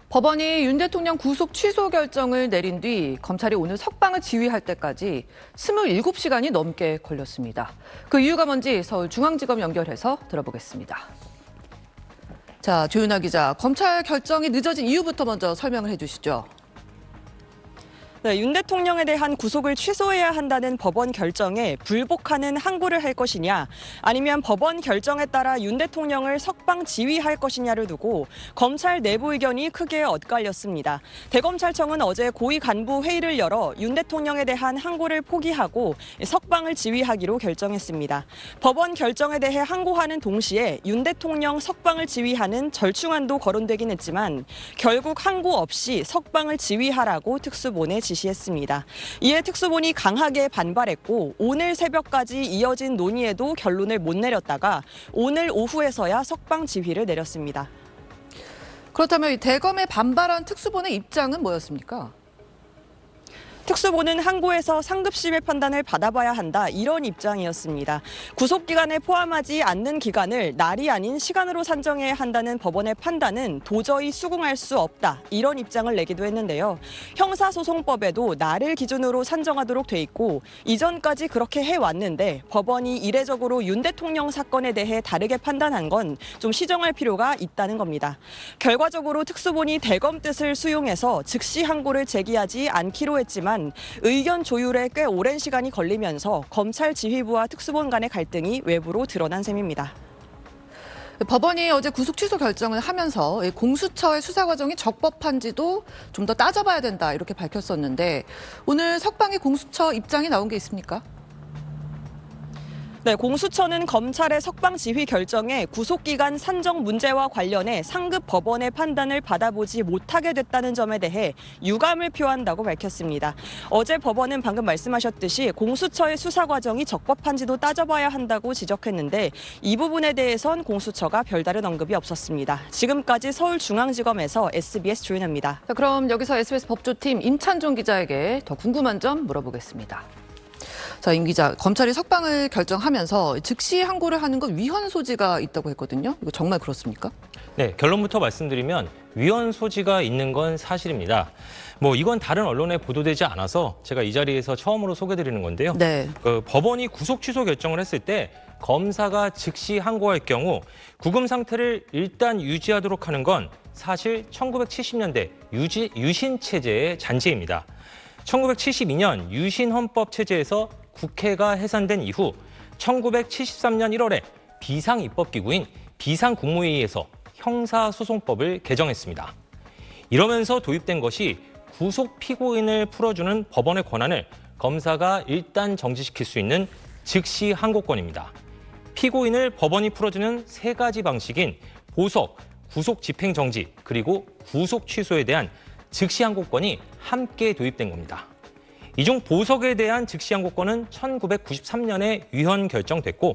법원이 윤 대통령 구속 취소 결정을 내린 뒤 검찰이 오늘 석방을 지휘할 때까지 27시간이 넘게 걸렸습니다. 그 이유가 뭔지 서울중앙지검 연결해서 들어보겠습니다. 자, 조윤아 기자, 검찰 결정이 늦어진 이유부터 먼저 설명을 해주시죠. 네, 윤 대통령에 대한 구속을 취소해야 한다는 법원 결정에 불복하는 항고를 할 것이냐, 아니면 법원 결정에 따라 윤 대통령을 석방 지휘할 것이냐를 두고 검찰 내부 의견이 크게 엇갈렸습니다. 대검찰청은 어제 고위 간부 회의를 열어 윤 대통령에 대한 항고를 포기하고 석방을 지휘하기로 결정했습니다. 법원 결정에 대해 항고하는 동시에 윤 대통령 석방을 지휘하는 절충안도 거론되긴 했지만 결국 항고 없이 석방을 지휘하라고 특수본에 지시했습니다. 이에 특수본이 강하게 반발했고 오늘 새벽까지 이어진 논의에도 결론을 못 내렸다가 오늘 오후에서야 석방 지휘를 내렸습니다. 그렇다면 대검에 반발한 특수본의 입장은 뭐였습니까? 특수본은 항고에서 상급심의 판단을 받아봐야 한다, 이런 입장이었습니다. 구속기간에 포함하지 않는 기간을 날이 아닌 시간으로 산정해야 한다는 법원의 판단은 도저히 수긍할 수 없다, 이런 입장을 내기도 했는데요. 형사소송법에도 날을 기준으로 산정하도록 돼 있고 이전까지 그렇게 해왔는데 법원이 이례적으로 윤 대통령 사건에 대해 다르게 판단한 건 좀 시정할 필요가 있다는 겁니다. 결과적으로 특수본이 대검 뜻을 수용해서 즉시 항고를 제기하지 않기로 했지만 의견 조율에 꽤 오랜 시간이 걸리면서 검찰 지휘부와 특수본 간의 갈등이 외부로 드러난 셈입니다. 법원이 어제 구속 취소 결정을 하면서 공수처의 수사 과정이 적법한지도 좀 더 따져봐야 된다, 이렇게 밝혔었는데 오늘 석방의 공수처 입장이 나온 게 있습니까? 네, 공수처는 검찰의 석방 지휘 결정에 구속기간 산정 문제와 관련해 상급 법원의 판단을 받아보지 못하게 됐다는 점에 대해 유감을 표한다고 밝혔습니다. 어제 법원은 방금 말씀하셨듯이 공수처의 수사 과정이 적법한지도 따져봐야 한다고 지적했는데 이 부분에 대해선 공수처가 별다른 언급이 없었습니다. 지금까지 서울중앙지검에서 SBS 조윤아입니다. 자, 그럼 여기서 SBS 법조팀 임찬종 기자에게 더 궁금한 점 물어보겠습니다. 자, 임 기자, 검찰이 석방을 결정하면서 즉시 항고를 하는 건 위헌 소지가 있다고 했거든요. 이거 정말 그렇습니까? 네, 결론부터 말씀드리면 위헌 소지가 있는 건 사실입니다. 이건 다른 언론에 보도되지 않아서 제가 이 자리에서 처음으로 소개드리는 건데요. 네. 법원이 구속 취소 결정을 했을 때 검사가 즉시 항고할 경우 구금 상태를 일단 유지하도록 하는 건 사실 1970년대 유신 체제의 잔재입니다. 1972년 유신 헌법 체제에서 국회가 해산된 이후 1973년 1월에 비상입법기구인 비상국무회의에서 형사소송법을 개정했습니다. 이러면서 도입된 것이 구속 피고인을 풀어주는 법원의 권한을 검사가 일단 정지시킬 수 있는 즉시 항고권입니다. 피고인을 법원이 풀어주는 세 가지 방식인 보석, 구속 집행 정지, 그리고 구속 취소에 대한 즉시 항고권이 함께 도입된 겁니다. 이 중 보석에 대한 즉시 항고권은 1993년에 위헌 결정됐고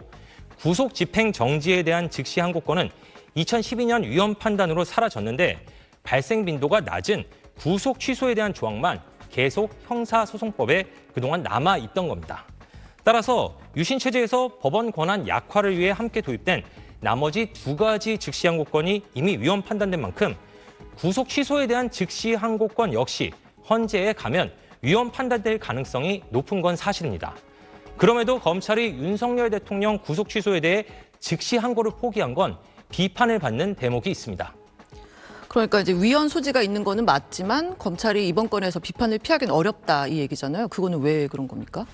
구속 집행 정지에 대한 즉시 항고권은 2012년 위헌 판단으로 사라졌는데 발생 빈도가 낮은 구속 취소에 대한 조항만 계속 형사소송법에 그동안 남아 있던 겁니다. 따라서 유신 체제에서 법원 권한 약화를 위해 함께 도입된 나머지 두 가지 즉시 항고권이 이미 위헌 판단된 만큼 구속 취소에 대한 즉시 항고권 역시 헌재에 가면 위헌 판단될 가능성이 높은 건 사실입니다. 그럼에도 검찰이 윤석열 대통령 구속 취소에 대해 즉시 항고를 포기한 건 비판을 받는 대목이 있습니다. 그러니까 이제 위헌 소지가 있는 거는 맞지만 검찰이 이번 건에서 비판을 피하기는 어렵다, 이 얘기잖아요. 그거는 왜 그런 겁니까?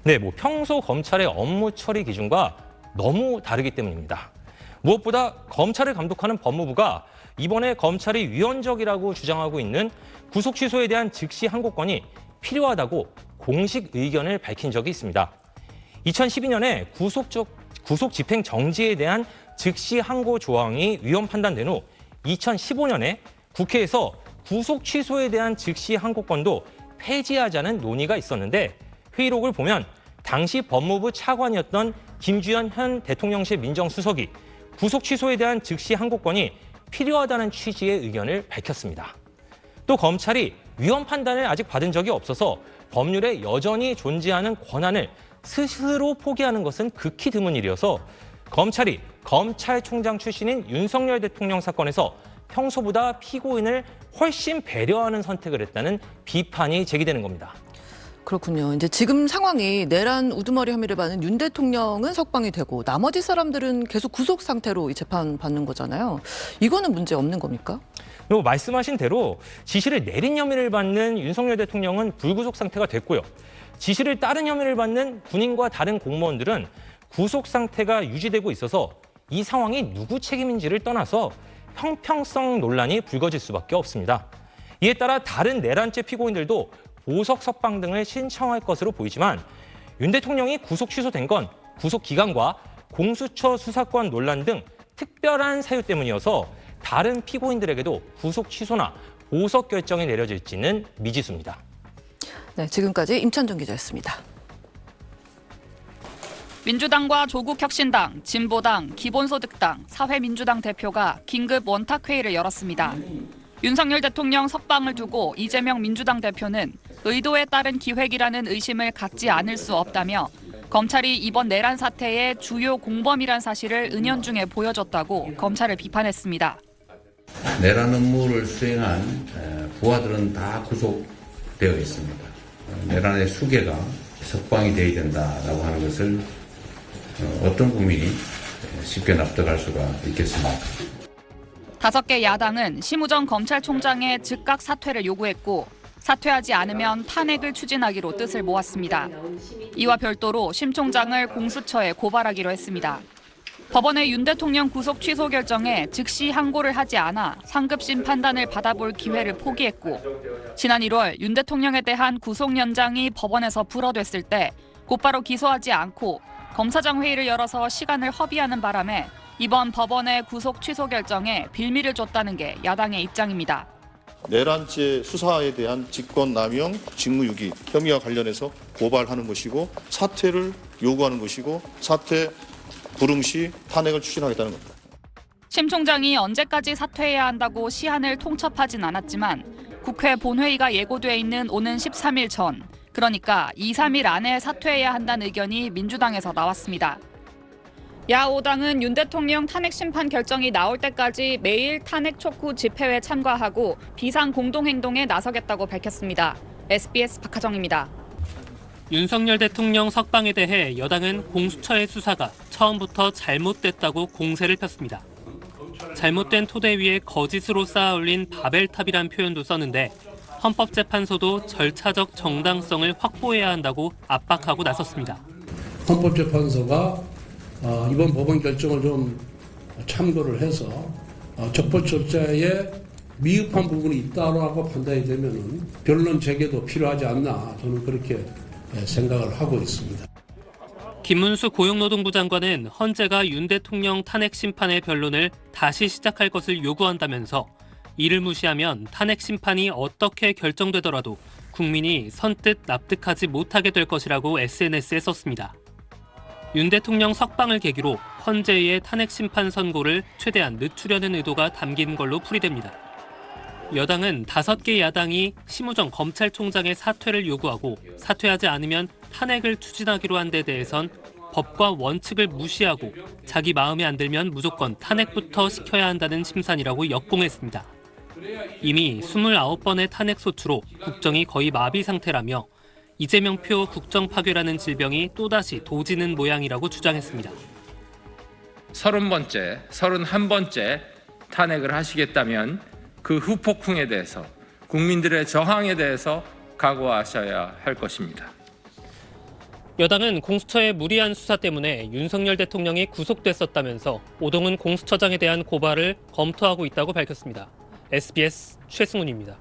네, 평소 검찰의 업무 처리 기준과 너무 다르기 때문입니다. 무엇보다 검찰을 감독하는 법무부가 이번에 검찰이 위헌적이라고 주장하고 있는 구속 취소에 대한 즉시 항고권이 필요하다고 공식 의견을 밝힌 적이 있습니다. 2012년에 구속 집행 정지에 대한 즉시 항고 조항이 위헌 판단된 후 2015년에 국회에서 구속 취소에 대한 즉시 항고권도 폐지하자는 논의가 있었는데 회의록을 보면 당시 법무부 차관이었던 김주현 현 대통령실 민정수석이 구속 취소에 대한 즉시 항고권이 필요하다는 취지의 의견을 밝혔습니다. 또 검찰이 위헌 판단을 아직 받은 적이 없어서 법률에 여전히 존재하는 권한을 스스로 포기하는 것은 극히 드문 일이어서 검찰이 검찰총장 출신인 윤석열 대통령 사건에서 평소보다 피고인을 훨씬 배려하는 선택을 했다는 비판이 제기되는 겁니다. 그렇군요. 이제 지금 상황이 내란 우두머리 혐의를 받는 윤 대통령은 석방이 되고 나머지 사람들은 계속 구속 상태로 이 재판 받는 거잖아요. 이거는 문제 없는 겁니까? 그리고 말씀하신 대로 지시를 내린 혐의를 받는 윤석열 대통령은 불구속 상태가 됐고요. 지시를 따른 혐의를 받는 군인과 다른 공무원들은 구속 상태가 유지되고 있어서 이 상황이 누구 책임인지를 떠나서 형평성 논란이 불거질 수밖에 없습니다. 이에 따라 다른 내란죄 피고인들도 보석 석방 등을 신청할 것으로 보이지만 윤 대통령이 구속 취소된 건 구속 기간과 공수처 수사권 논란 등 특별한 사유 때문이어서 다른 피고인들에게도 구속 취소나 보석 결정이 내려질지는 미지수입니다. 네, 지금까지 임찬정 기자였습니다. 민주당과 조국혁신당, 진보당, 기본소득당, 사회민주당 대표가 긴급 원탁회의를 열었습니다. 윤석열 대통령 석방을 두고 이재명 민주당 대표는 의도에 따른 기획이라는 의심을 갖지 않을 수 없다며 검찰이 이번 내란 사태의 주요 공범이란 사실을 은연중에 보여줬다고 검찰을 비판했습니다. 내란 업무를 수행한 부하들은 다 구속되어 있습니다. 내란의 수괴가 석방이 돼야 된다라고 하는 것을 어떤 국민이 쉽게 납득할 수가 있겠습니까? 5개 야당은 심우정 검찰총장의 즉각 사퇴를 요구했고 사퇴하지 않으면 탄핵을 추진하기로 뜻을 모았습니다. 이와 별도로 심 총장을 공수처에 고발하기로 했습니다. 법원의 윤 대통령 구속 취소 결정에 즉시 항고를 하지 않아 상급심 판단을 받아볼 기회를 포기했고 지난 1월 윤 대통령에 대한 구속 연장이 법원에서 불어됐을 때 곧바로 기소하지 않고 검사장 회의를 열어서 시간을 허비하는 바람에 이번 법원의 구속 취소 결정에 빌미를 줬다는 게 야당의 입장입니다. 내란죄 수사에 대한 직권남용, 직무유기 혐의와 관련해서 고발하는 것이고 사퇴를 요구하는 것이고 사퇴 불응 시 탄핵을 추진하겠다는 겁니다. 심 총장이 언제까지 사퇴해야 한다고 시한을 통첩하진 않았지만 국회 본회의가 예고돼 있는 오는 13일 전, 그러니까 2, 3일 안에 사퇴해야 한다는 의견이 민주당에서 나왔습니다. 야5당은 윤 대통령 탄핵 심판 결정이 나올 때까지 매일 탄핵 촉구 집회에 참가하고 비상 공동행동에 나서겠다고 밝혔습니다. SBS 박하정입니다. 윤석열 대통령 석방에 대해 여당은 공수처의 수사가 처음부터 잘못됐다고 공세를 폈습니다. 잘못된 토대 위에 거짓으로 쌓아 올린 바벨탑이란 표현도 썼는데 헌법재판소도 절차적 정당성을 확보해야 한다고 압박하고 나섰습니다. 헌법재판소가 이번 법원 결정을 좀 참고를 해서 적법 절차에 미흡한 부분이 있다고 판단이 되면 변론 재개도 필요하지 않나 저는 그렇게 생각을 하고 있습니다. 김문수 고용노동부 장관은 헌재가 윤 대통령 탄핵 심판의 변론을 다시 시작할 것을 요구한다면서 이를 무시하면 탄핵 심판이 어떻게 결정되더라도 국민이 선뜻 납득하지 못하게 될 것이라고 SNS에 썼습니다. 윤 대통령 석방을 계기로 헌재의 탄핵 심판 선고를 최대한 늦추려는 의도가 담긴 걸로 풀이됩니다. 여당은 5개 야당이 심우정 검찰총장의 사퇴를 요구하고 사퇴하지 않으면 탄핵을 추진하기로 한 데 대해선 법과 원칙을 무시하고 자기 마음에 안 들면 무조건 탄핵부터 시켜야 한다는 심산이라고 역공했습니다. 이미 29번의 탄핵 소추로 국정이 거의 마비 상태라며 이재명표 국정 파괴라는 질병이 또다시 도지는 모양이라고 주장했습니다. 30번째, 31번째 탄핵을 하시겠다면 그 후폭풍에 대해서 국민들의 저항에 대해서 각오하셔야 할 것입니다. 여당은 공수처의 무리한 수사 때문에 윤석열 대통령이 구속됐었다면서 오동훈 공수처장에 대한 고발을 검토하고 있다고 밝혔습니다. SBS 최승훈입니다.